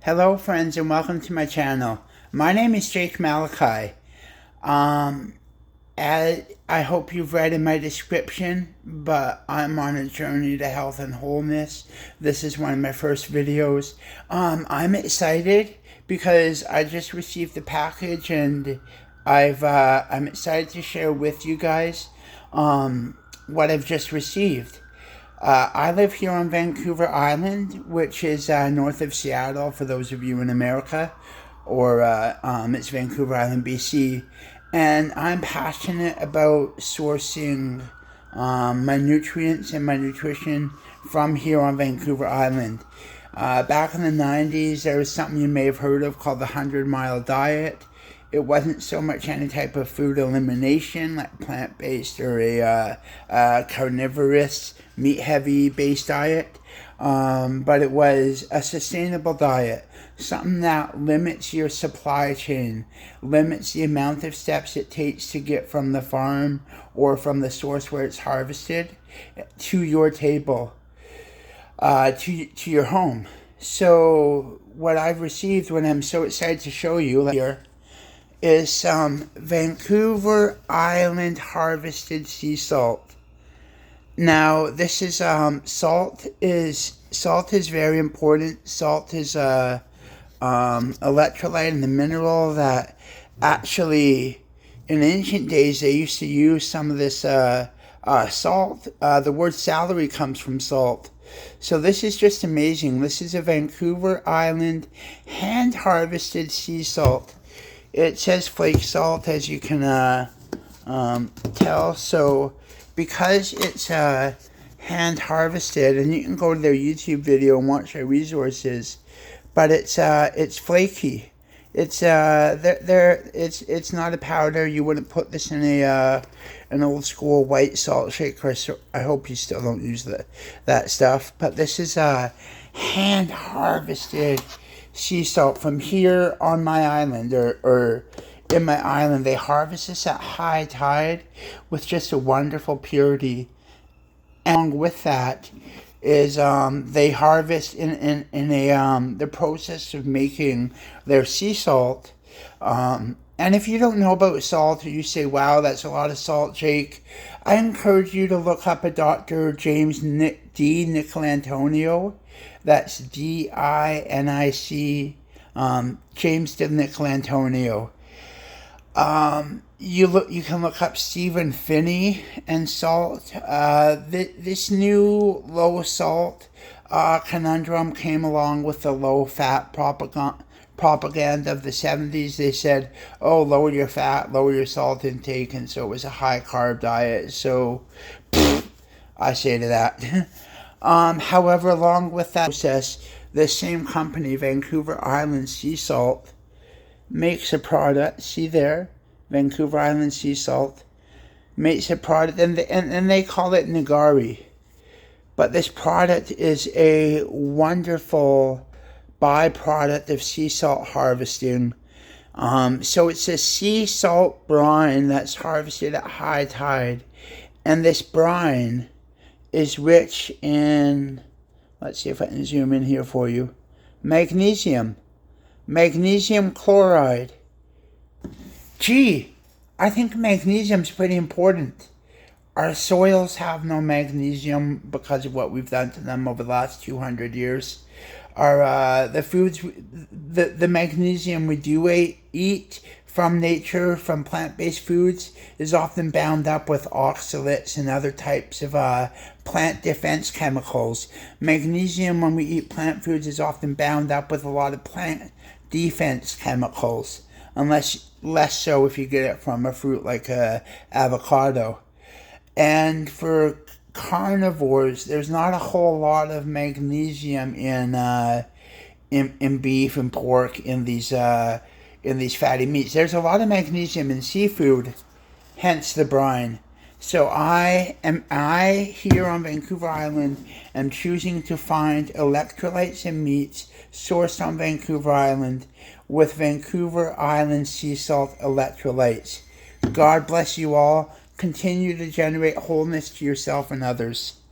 Hello friends and welcome to my channel. My name is Jake Malachi. I hope you've read in my description, but I'm on a journey to health and wholeness. This is one of my first videos. I'm excited because I just received the package and I'm excited to share with you guys what I've just received. I live here on Vancouver Island, which is north of Seattle for those of you in America, or it's Vancouver Island, BC. And I'm passionate about sourcing my nutrients and my nutrition from here on Vancouver Island. Back in the 90s, there was something you may have heard of called the 100-mile diet. It wasn't so much any type of food elimination like plant-based or a carnivorous, meat-heavy based diet, but it was a sustainable diet, something that limits your supply chain, limits the amount of steps it takes to get from the farm or from the source where it's harvested to your table, to your home. So what I've received, what I'm so excited to show you here, is some Vancouver Island harvested sea salt. Now, this is salt is very important. Salt is a electrolyte and the mineral that actually in ancient days they used to use some of this salt. The word celery comes from salt. So this is just amazing. This is a Vancouver Island hand harvested sea salt. It says flake salt, as you can tell. So because it's hand harvested, and you can go to their YouTube video and watch their resources, but it's flaky. It's it's not a powder. You wouldn't put this in an old school white salt shaker. So I hope you still don't use that stuff. But this is hand harvested sea salt from here on my island, or in my island. They harvest this at high tide with just a wonderful purity. And along with that is they harvest in the process of making their sea salt. And if you don't know about salt, or you say, wow, that's a lot of salt, Jake, I encourage you to look up a Dr. James D. Nicolantonio. That's D-I-N-I-C, James D. Nicolantonio. You can look up Stephen Finney and salt. This new low salt conundrum came along with the low fat propaganda of the 70s. They said, oh, lower your fat, lower your salt intake, and so it was a high carb diet. So I say to that. However, along with that process, the same company, Vancouver Island Sea Salt, makes a product. See there, Vancouver Island Sea Salt makes a product, and they call it Nagari. But this product is a wonderful byproduct of sea salt harvesting. So it's a sea salt brine that's harvested at high tide, and this brine is rich in, let's see if I can zoom in here for you, magnesium chloride. Gee, I think magnesium's pretty important. Our soils have no magnesium because of what we've done to them over the last 200 years. The foods, the magnesium we do eat from nature, from plant-based foods, is often bound up with oxalates and other types of plant defense chemicals. Magnesium, when we eat plant foods, is often bound up with a lot of plant defense chemicals, unless less so if you get it from a fruit like avocado. And for carnivores, there's not a whole lot of magnesium in beef and pork, in these fatty meats. There's a lot of magnesium in seafood, hence the brine. So I here on Vancouver Island am choosing to find electrolytes in meats sourced on Vancouver Island with Vancouver Island sea salt electrolytes. God bless you all. Continue to generate wholeness to yourself and others.